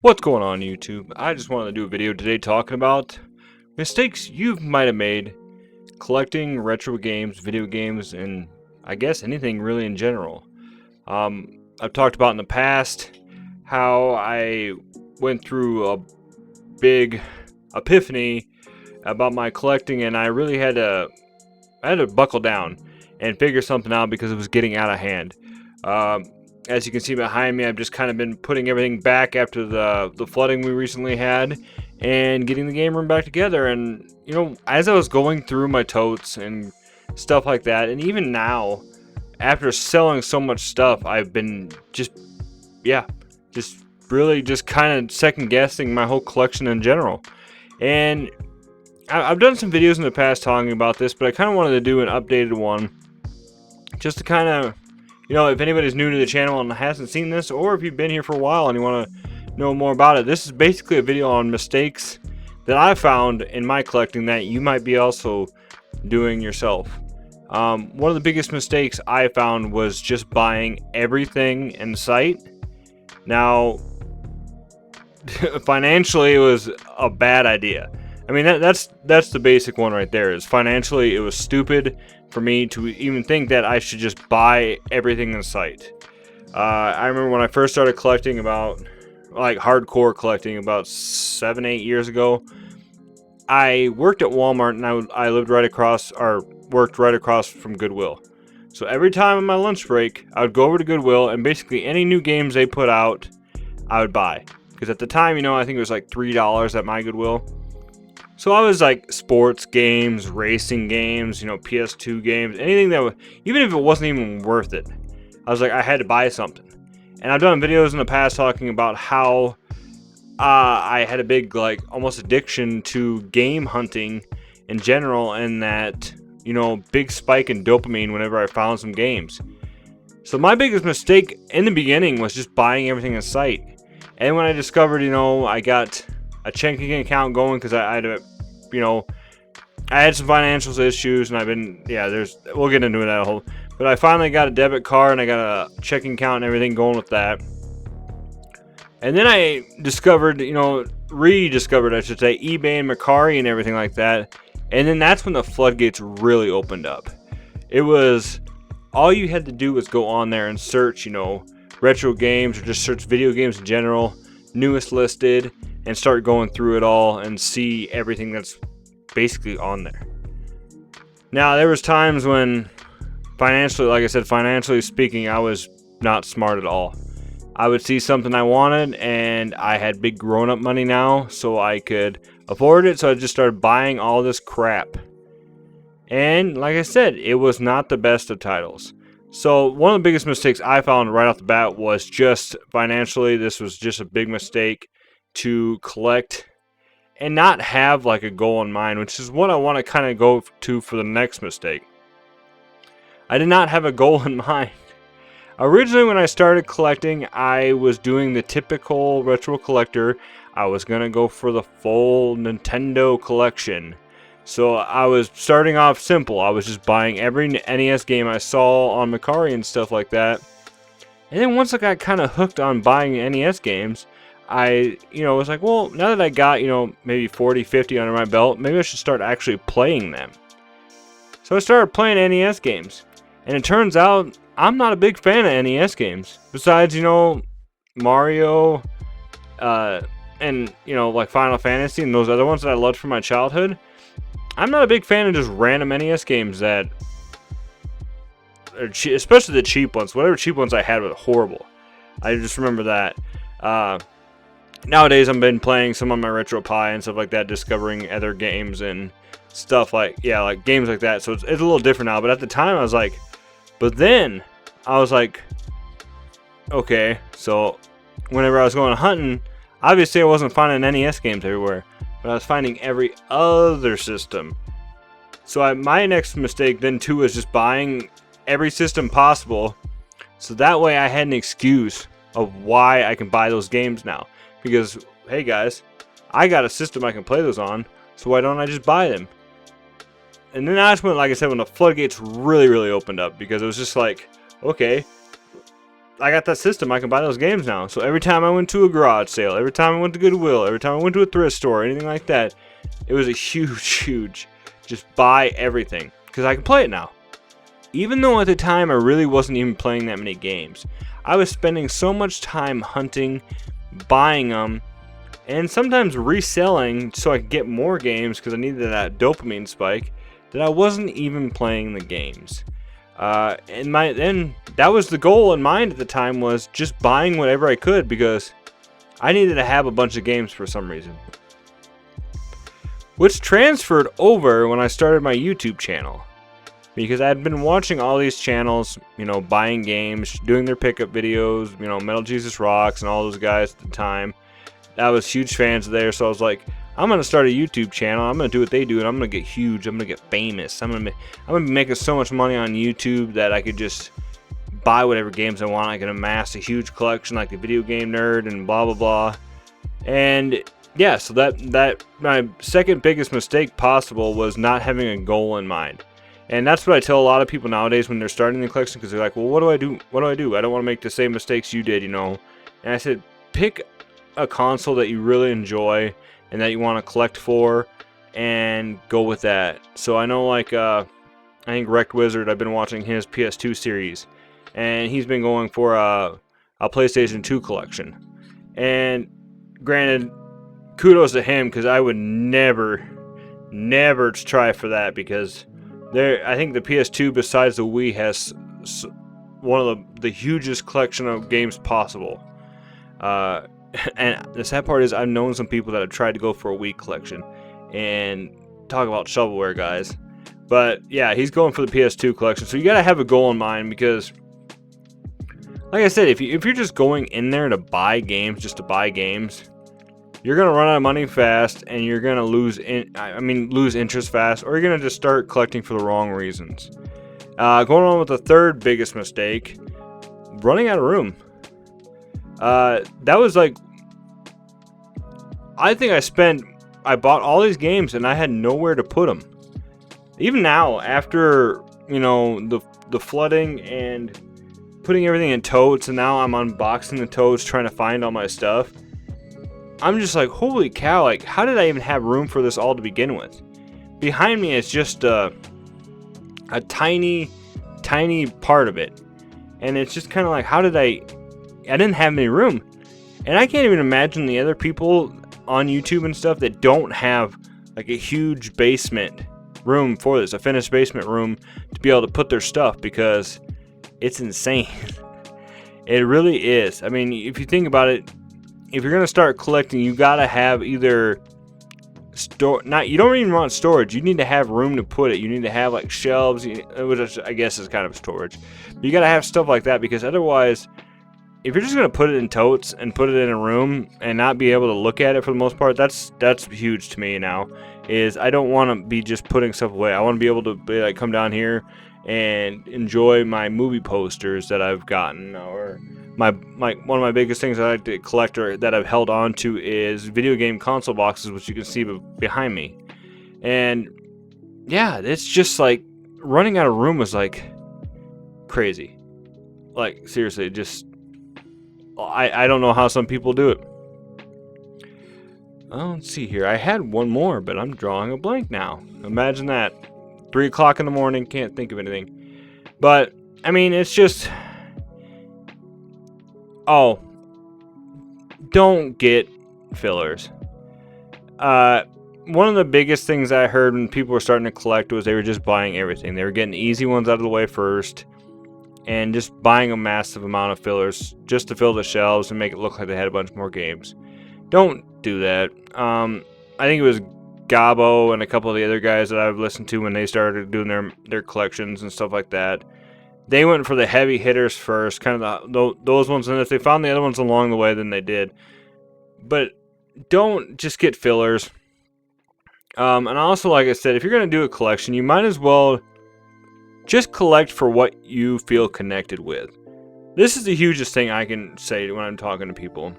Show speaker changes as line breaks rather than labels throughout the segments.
What's going on, YouTube? I just wanted to do a video today talking about mistakes you might have made collecting retro games, video games, and I guess anything really in general. I've talked about in the past how I went through a big epiphany about my collecting, and I really had to buckle down and figure something out because it was getting out of hand. As you can see behind me, I've just kind of been putting everything back after the flooding we recently had and getting the game room back together. And, you know, as I was going through my totes and stuff like that, and even now, after selling so much stuff, I've been just really just kind of second guessing my whole collection in general. And I've done some videos in the past talking about this, but I kind of wanted to do an updated one just to kind of, you know, if anybody's new to the channel and hasn't seen this, or if you've been here for a while and you want to know more about it, this is basically a video on mistakes that I found in my collecting that you might be also doing yourself. One of the biggest mistakes I found was just buying everything in sight. Now, financially, it was a bad idea. I mean, that's the basic one right there. Is financially, it was stupid for me to even think that I should just buy everything in sight. I remember when I first started collecting, about like hardcore collecting, about 7-8 years ago. I worked at Walmart, and I lived right across, or worked right across from Goodwill. So every time on my lunch break, I would go over to Goodwill, and basically any new games they put out, I would buy. Because at the time, you know, I think it was like $3 at my Goodwill. So I was like sports games, racing games, you know, PS2 games, anything that would, even if it wasn't even worth it, I was like, I had to buy something. And I've done videos in the past talking about how I had a big, like, almost addiction to game hunting in general, and that, you know, big spike in dopamine whenever I found some games. So my biggest mistake in the beginning was just buying everything in sight. And when I discovered, you know, I got a checking account going because I had to, you know, I had some financial issues, and I've been, we'll get into that whole, but I finally got a debit card and I got a checking account and everything going with that. And then I discovered, you know, rediscovered, I should say, eBay and Mercari and everything like that. And then that's when the floodgates really opened up. It was, all you had to do was go on there and search, you know, retro games, or just search video games in general, newest listed, and start going through it all and see everything that's basically on there. Now, there was times when financially, like I said, financially speaking, I was not smart at all. I would see something I wanted, and I had big grown-up money now, so I could afford it, so I just started buying all this crap. And like I said, it was not the best of titles. So one of the biggest mistakes I found right off the bat was just financially, this was just a big mistake to collect and not have like a goal in mind, which is what I want to kind of go to for the next mistake. I did not have a goal in mind. Originally, when I started collecting, I was doing the typical retro collector. I was going to go for the full Nintendo collection. So I was starting off simple. I was just buying every NES game I saw on Mercari and stuff like that. And then once I got kind of hooked on buying NES games, I, you know, was like, well, now that I got, you know, maybe 40, 50 under my belt, maybe I should start actually playing them. So I started playing NES games. And it turns out I'm not a big fan of NES games. Besides, you know, Mario, and, you know, like Final Fantasy and those other ones that I loved from my childhood, I'm not a big fan of just random NES games that are cheap, especially the cheap ones. Whatever cheap ones I had were horrible. I just remember that. Nowadays, I've been playing some on my RetroPie and stuff like that, discovering other games and stuff like, like games like that. So it's a little different now. But at the time, I was like, but then I was like, okay. So whenever I was going hunting, obviously I wasn't finding NES games everywhere, but I was finding every other system. So my next mistake then too was just buying every system possible, so that way I had an excuse of why I can buy those games now. Because, hey guys, I got a system I can play those on, so why don't I just buy them? And then that's when, like I said, when the floodgates really opened up, because it was just like, okay, I got that system. I can buy those games now. So every time I went to a garage sale, every time I went to Goodwill, every time I went to a thrift store, anything like that, it was a huge, just buy everything. Because I can play it now. Even though at the time I really wasn't even playing that many games. I was spending so much time hunting, buying them, and sometimes reselling so I could get more games because I needed that dopamine spike, that I wasn't even playing the games. And that was the goal in mind at the time, was just buying whatever I could because I needed to have a bunch of games for some reason. Which transferred over when I started my YouTube channel. Because I had been watching all these channels, you know, buying games, doing their pickup videos, you know, Metal Jesus Rocks and all those guys at the time. I was huge fans there, so I was like, I'm going to start a YouTube channel. I'm going to do what they do, and I'm going to get huge. I'm going to get famous. I'm going to be making so much money on YouTube that I could just buy whatever games I want. I can amass a huge collection like the Video Game Nerd and blah, blah, blah. And yeah, so that my second biggest mistake possible was not having a goal in mind. And that's what I tell a lot of people nowadays when they're starting the collection, because they're like, well, what do I do? What do I do? I don't want to make the same mistakes you did, you know. And I said, pick a console that you really enjoy and that you want to collect for, and go with that. So I know, like, I think Wrecked Wizard, I've been watching his PS2 series, and he's been going for a PlayStation 2 collection. And granted, kudos to him, because I would never try for that, because I think the PS2, besides the Wii, has one of the hugest collection of games possible. And the sad part is I've known some people that have tried to go for a Wii collection. And talk about shovelware, guys. But yeah, he's going for the PS2 collection. So you got to have a goal in mind, because, like I said, if you're just going in there to buy games, just to buy games, you're going to run out of money fast, and you're going to lose interest fast, or you're going to just start collecting for the wrong reasons. Going on with the third biggest mistake, running out of room. That was like, I think I bought all these games and I had nowhere to put them. Even now, after, you know, the flooding and putting everything in totes, and now I'm unboxing the totes trying to find all my stuff, I'm just like, holy cow, like, how did I even have room for this all to begin with? Behind me is just a tiny part of it. And it's just kind of like, how did I didn't have any room. And I can't even imagine the other people on YouTube and stuff that don't have like a huge basement room for this, a finished basement room to be able to put their stuff, because it's insane. It really is. I mean, if you think about it, if you're going to start collecting, you got to have either you don't even want storage. You need to have room to put it. You need to have like shelves, which I guess is kind of storage. But you got to have stuff like that, because otherwise, if you're just going to put it in totes and put it in a room and not be able to look at it for the most part, that's huge to me now. Is I don't want to be just putting stuff away. I want to be able to like come down here and enjoy my movie posters that I've gotten, or one of my biggest things I like to collect, or that I've held on to, is video game console boxes, which you can see behind me. And yeah, it's just like running out of room was like crazy. Like, seriously, just I don't know how some people do it. Let's see here. I had one more, but I'm drawing a blank now. Imagine that. 3 o'clock in the morning, can't think of anything. But, I mean, it's just... Oh. Don't get fillers. One of the biggest things I heard when people were starting to collect was they were just buying everything. They were getting the easy ones out of the way first, and just buying a massive amount of fillers just to fill the shelves and make it look like they had a bunch more games. Don't do that. I think it was Gabo and a couple of the other guys that I've listened to when they started doing their collections and stuff like that. They went for the heavy hitters first, kind of those ones, and if they found the other ones along the way, then they did. But don't just get fillers. And also, like I said, if you're going to do a collection, you might as well just collect for what you feel connected with. This is the hugest thing I can say when I'm talking to people.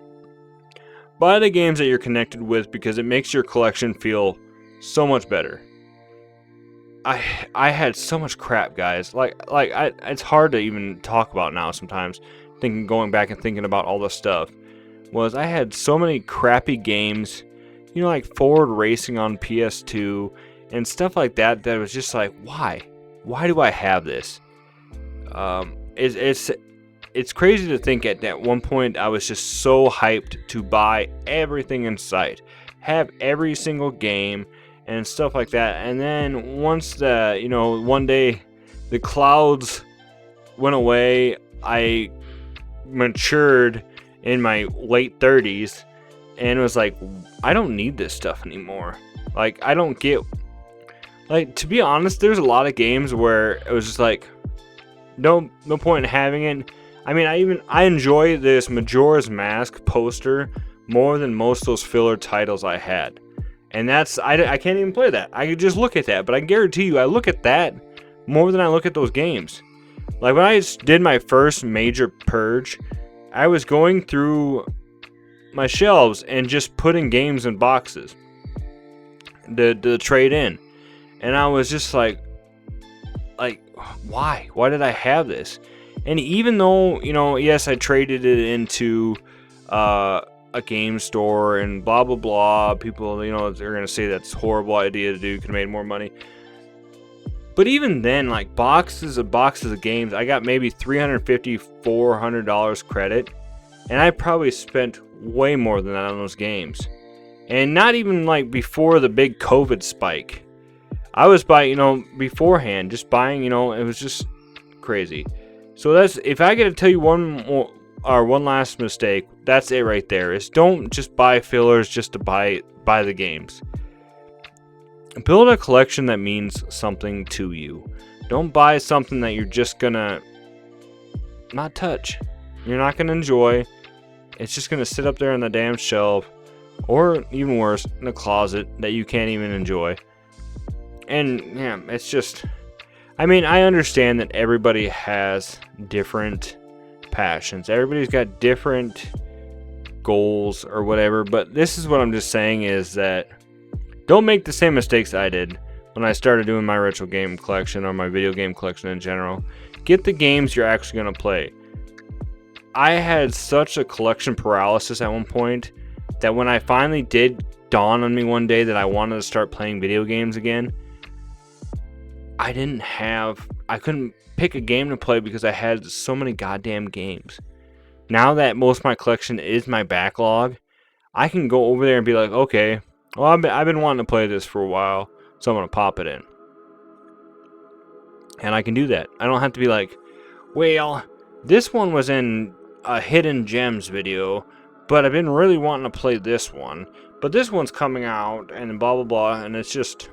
Buy the games that you're connected with, because it makes your collection feel so much better. I had so much crap, guys. Like it's hard to even talk about now sometimes, going back and thinking about all this stuff, was I had so many crappy games, you know, like Ford Racing on PS2 and stuff like that, that was just like, why do I have this? It's crazy to think at one point I was just so hyped to buy everything in sight, have every single game and stuff like that. And then once one day the clouds went away, I matured in my late 30s and was like, I don't need this stuff anymore. Like, I don't get, like, to be honest, there's a lot of games where it was just like, no point in having it. I mean, I enjoy this Majora's Mask poster more than most of those filler titles I had. And that's, I can't even play that. I could just look at that, but I guarantee you I look at that more than I look at those games. Like, when I did my first major purge, I was going through my shelves and just putting games in boxes to trade in. And I was just like, why? Why did I have this? And even though, you know, yes, I traded it into a game store and blah, blah, blah. People, you know, they're going to say that's a horrible idea to do. Could have made more money. But even then, like, boxes of games, I got maybe $350, $400 credit. And I probably spent way more than that on those games. And not even, like, before the big COVID spike. I was buying, you know, beforehand, just buying, you know, it was just crazy. So that's, if I get to tell you one last mistake, that's it right there. Is don't just buy fillers just to buy the games. Build a collection that means something to you. Don't buy something that you're just gonna not touch. You're not gonna enjoy. It's just gonna sit up there on the damn shelf, or even worse, in a closet that you can't even enjoy. And yeah, it's just, I mean, I understand that everybody has different passions. Everybody's got different goals or whatever, but this is what I'm just saying is that don't make the same mistakes I did when I started doing my retro game collection or my video game collection in general. Get the games you're actually going to play. I had such a collection paralysis at one point that when I finally did dawn on me one day that I wanted to start playing video games again, I couldn't pick a game to play because I had so many goddamn games. Now that most of my collection is my backlog, I can go over there and be like, okay, well, I've been wanting to play this for a while, so I'm going to pop it in. And I can do that. I don't have to be like, well, this one was in a hidden gems video, but I've been really wanting to play this one, but this one's coming out, and blah, blah, blah, and it's just,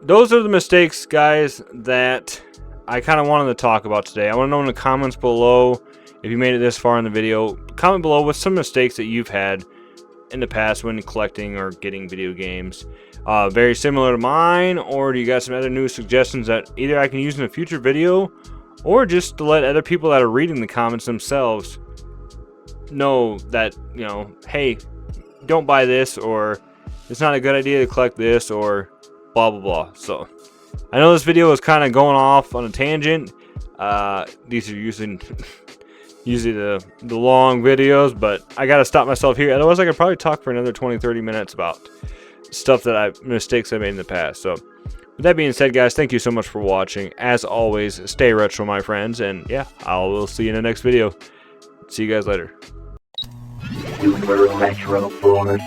those are the mistakes, guys, that I kind of wanted to talk about today. I want to know in the comments below, if you made it this far in the video, comment below with some mistakes that you've had in the past when collecting or getting video games. Very similar to mine, or do you got some other new suggestions that either I can use in a future video, or just to let other people that are reading the comments themselves know that, you know, hey, don't buy this, or it's not a good idea to collect this, or blah blah blah. So I know this video is kind of going off on a tangent. These are usually the long videos, but I gotta stop myself here, otherwise I could probably talk for another 20-30 minutes about stuff that mistakes I made in the past. So with that being said, guys, thank you so much for watching. As always, stay retro, my friends, and yeah, I will see you in the next video. See you guys later.
Super Retro Force.